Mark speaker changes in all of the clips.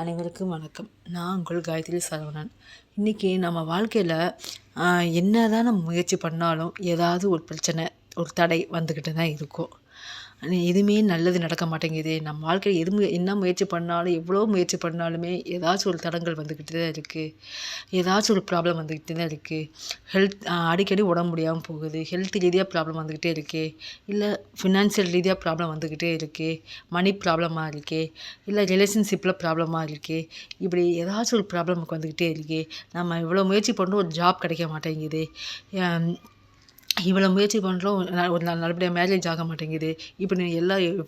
Speaker 1: அனைவருக்கும் வணக்கம். நான் உங்கள் காயத்ரி சரவணன். இன்றைக்கி நம்ம வாழ்க்கையில் என்ன தான் நம்ம முயற்சி பண்ணாலும் ஏதாவது ஒரு பிரச்சனை, ஒரு தடை வந்துக்கிட்டு தான் இருக்கும். எதுவுமே நல்லது நடக்க மாட்டேங்குது. நம்ம வாழ்க்கையில் என்ன முயற்சி பண்ணாலும், எவ்வளோ முயற்சி பண்ணாலுமே ஏதாச்சும் ஒரு தடங்கள் வந்துக்கிட்டு தான் இருக்குது. ஏதாச்சும் ஒரு ப்ராப்ளம் வந்துக்கிட்டு தான் இருக்குது. அடிக்கடி உடம்பு முடியாமல் போகுது. ஹெல்த் ரீதியாக ப்ராப்ளம் வந்துக்கிட்டே இருக்குது. இல்லை ஃபினான்ஷியல் ரீதியாக ப்ராப்ளம் வந்துக்கிட்டே இருக்குது. மணி ப்ராப்ளமாக இருக்குது. இல்லை ரிலேஷன்ஷிப்பில் ப்ராப்ளமாக இருக்குது. இப்படி ஏதாச்சும் ஒரு ப்ராப்ளம் நமக்கு வந்துக்கிட்டே இருக்குது. நம்ம இவ்வளோ முயற்சி பண்ணுறோம், ஒரு ஜாப் கிடைக்க மாட்டேங்குது. இவ்வளோ முயற்சி பண்ணுறோம், ஒரு நல்லபடியாக மேரேஜ் ஆக மாட்டேங்குது. இப்படி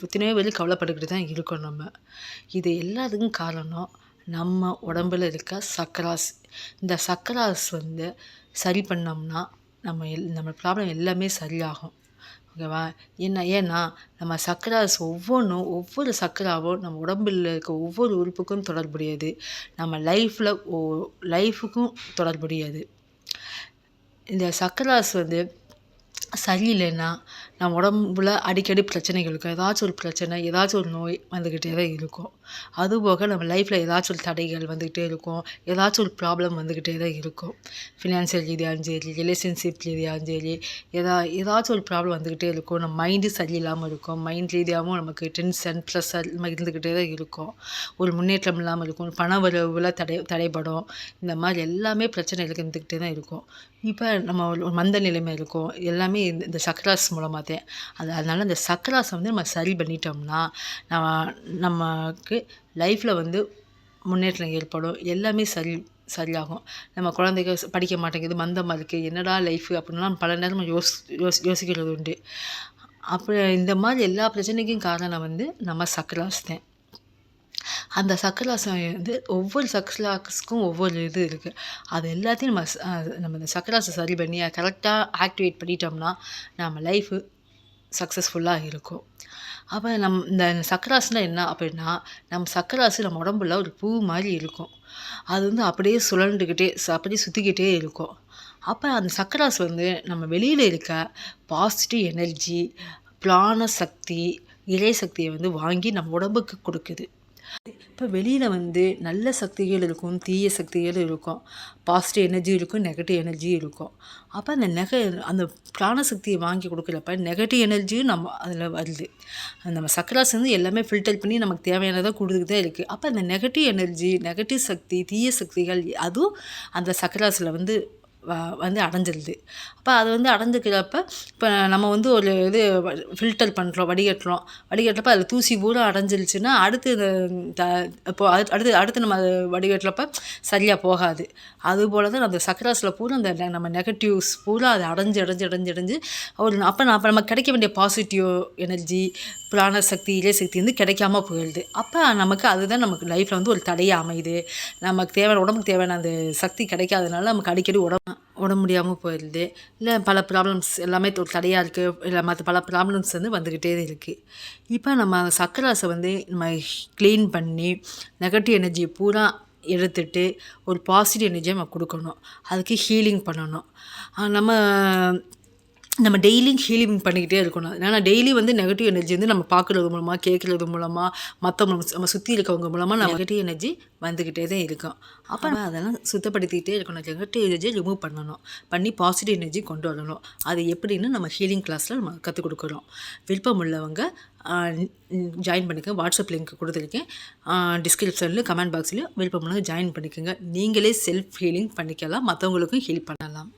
Speaker 1: எத்தனையோ பேர் கவலைப்பட்டுக்கிட்டு தான் இருக்கோம் நம்ம. இது எல்லாத்துக்கும் காரணம் நம்ம உடம்புல இருக்க சக்கராஸ். இந்த சக்கராஸ் சரி பண்ணோம்னா நம்ம ப்ராப்ளம் எல்லாமே சரியாகும். ஓகேவா? ஏன்னா நம்ம சக்கராஸ் ஒவ்வொரு சக்கராவும் நம்ம உடம்பில் இருக்க ஒவ்வொரு உறுப்புக்கும் தொடர்புடையது. நம்ம லைஃபுக்கும் தொடர்புடையது. இந்த சக்கராஸ் சரியில்லைன்னா நம்ம உடம்புல அடிக்கடி பிரச்சனைகள் இருக்கும். ஏதாச்சும் ஒரு பிரச்சனை, ஏதாச்சும் ஒரு நோய் வந்துக்கிட்டே தான் இருக்கும். அதுபோக நம்ம லைஃப்பில் ஏதாச்சும் ஒரு தடைகள் வந்துக்கிட்டே இருக்கும். ஏதாச்சும் ஒரு ப்ராப்ளம் வந்துக்கிட்டே தான் இருக்கும். ஃபினான்ஷியல் ரீதியாகவும் சரி, ரிலேஷன்ஷிப் ரீதியாகவும் சரி, ஏதாச்சும் ஒரு ப்ராப்ளம் வந்துக்கிட்டே இருக்கும். நம்ம மைண்டு சரியில்லாமல் இருக்கும். மைண்ட் ரீதியாகவும் நமக்கு டென்ஷன், ப்ரெஷர் இது மாதிரி இருந்துக்கிட்டே தான் இருக்கும். ஒரு முன்னேற்றம் இல்லாமல் இருக்கும். பண வரவுல தடைபடும். இந்த மாதிரி எல்லாமே பிரச்சனைகள் இருந்துக்கிட்டே தான் இருக்கும். இப்போ நம்ம ஒரு மந்த நிலைமை இருக்கும். எல்லாமே இந்த சக்கராஸ் மூலமாக தான். அதனால் இந்த சக்கராஸை நம்ம சரி பண்ணிட்டோம்னா நமக்கு லைஃப்பில் முன்னேற்றம் ஏற்படும். எல்லாமே சரியாகும். நம்ம குழந்தைங்க படிக்க மாட்டேங்குது, மந்தமாக இருக்குது, என்னடா லைஃபு அப்படின்லாம் பல நேரம் யோசிக்கிறது உண்டு. அப்புறம் இந்த மாதிரி எல்லா பிரச்சனைக்கும் காரணம் நம்ம சக்கராஸ் தான். அந்த சக்கராசம் ஒவ்வொரு சக்கராஸுக்கும் ஒவ்வொரு இது இருக்குது. அது எல்லாத்தையும் நம்ம இந்த சக்கராஸை சரி பண்ணி கரெக்டாக ஆக்டிவேட் பண்ணிட்டோம்னா நம்ம லைஃபு சக்ஸஸ்ஃபுல்லாக இருக்கும். அப்போ இந்த சக்கராஸ்னால் என்ன அப்படின்னா, நம்ம சக்கராசு நம்ம உடம்புல ஒரு பூ மாதிரி இருக்கும். அது அப்படியே சுழண்டுக்கிட்டே அப்படியே சுற்றிக்கிட்டே இருக்கும். அப்போ அந்த சக்கராஸ் நம்ம வெளியில் இருக்க பாசிட்டிவ் எனர்ஜி, பிராண சக்தி, இறை சக்தியை வாங்கி நம்ம உடம்புக்கு கொடுக்குது. இப்போ வெளியில் நல்ல சக்திகள் இருக்கும், தீய சக்திகள் இருக்கும். பாசிட்டிவ் எனர்ஜி இருக்கும், நெகட்டிவ் எனர்ஜி இருக்கும். அப்போ அந்த பிராணசக்தியை வாங்கி கொடுக்குறப்ப நெகட்டிவ் எனர்ஜியும் நம்ம அதில் வருது. நம்ம சக்கராஸ் எல்லாமே ஃபில்டர் பண்ணி நமக்கு தேவையானதாக கொடுத்துக்கிட்டு தான் இருக்குது. அப்போ அந்த நெகட்டிவ் எனர்ஜி, நெகட்டிவ் சக்தி, தீய சக்திகள் அதுவும் அந்த சக்கராஸில் அடைஞ்சிருது. அப்போ அது அடைஞ்சிக்கிறப்ப இப்போ நம்ம ஒரு இது ஃபில்டர் பண்ணுறோம், வடிகட்டுறப்ப அதில் தூசி பூரா அடைஞ்சிருச்சுன்னா அடுத்து இப்போ அடுத்து நம்ம வடிகட்டுறப்ப சரியாக போகாது. அதுபோல் தான் அந்த சக்கராஸில் பூரா அந்த நம்ம நெகட்டிவ்ஸ் பூரா அது அடைஞ்சு அப்போ நமக்கு கிடைக்க வேண்டிய பாசிட்டிவ் எனர்ஜி, பிராணசக்தி, இறைசக்தி கிடைக்காம போயிடுது. அப்போ அதுதான் நமக்கு லைஃப்பில் ஒரு தடையாக அமையுது. நமக்கு உடம்புக்கு தேவையான அந்த சக்தி கிடைக்காதனால நமக்கு அடிக்கடி உடம்பு முடியாமல் போயிடுது. இல்லை பல ப்ராப்ளம்ஸ் எல்லாமே ஒரு தடையாக இருக்குது. இல்லை மற்ற பல ப்ராப்ளம்ஸ் வந்துக்கிட்டே இருக்குது. இப்போ நம்ம அந்த சக்கராஸை நம்ம க்ளீன் பண்ணி நெகட்டிவ் எனர்ஜியை பூரா எடுத்துட்டு ஒரு பாசிட்டிவ் எனர்ஜியை நம்ம கொடுக்கணும். அதுக்கு ஹீலிங் பண்ணணும். நம்ம டெய்லியும் ஹீலிங் பண்ணிக்கிட்டே இருக்கணும். ஏன்னா டெய்லி நெகட்டிவ் எனர்ஜி நம்ம பார்க்குறது மூலமாக, கேட்குறது மூலமாக, நம்ம சுற்றி இருக்கவங்க மூலமாக நம்ம நெகட்டிவ் எனர்ஜி வந்துக்கிட்டே தான் இருக்கும். அப்போ அதெல்லாம் சுத்தப்படுத்திக்கிட்டே இருக்கணும். நெகட்டிவ் எனர்ஜியை ரிமூவ் பண்ணி பாசிட்டிவ் எனர்ஜி கொண்டு வரணும். அது எப்படின்னு நம்ம ஹீலிங் கிளாஸில் நம்ம கற்றுக் கொடுக்குறோம். விருப்பம் உள்ளவங்க ஜாயின் பண்ணிக்கோங்க. வாட்ஸ்அப் லிங்க் கொடுத்துருக்கேன். டிஸ்கிரிப்ஷன்லையும் கமெண்ட் பாக்ஸ்லையும் விருப்பம் உள்ளவங்க ஜாயின் பண்ணிக்கோங்க. நீங்களே செல்ஃப் ஹீலிங் பண்ணிக்கலாம், மற்றவங்களுக்கும் ஹீல் பண்ணலாம்.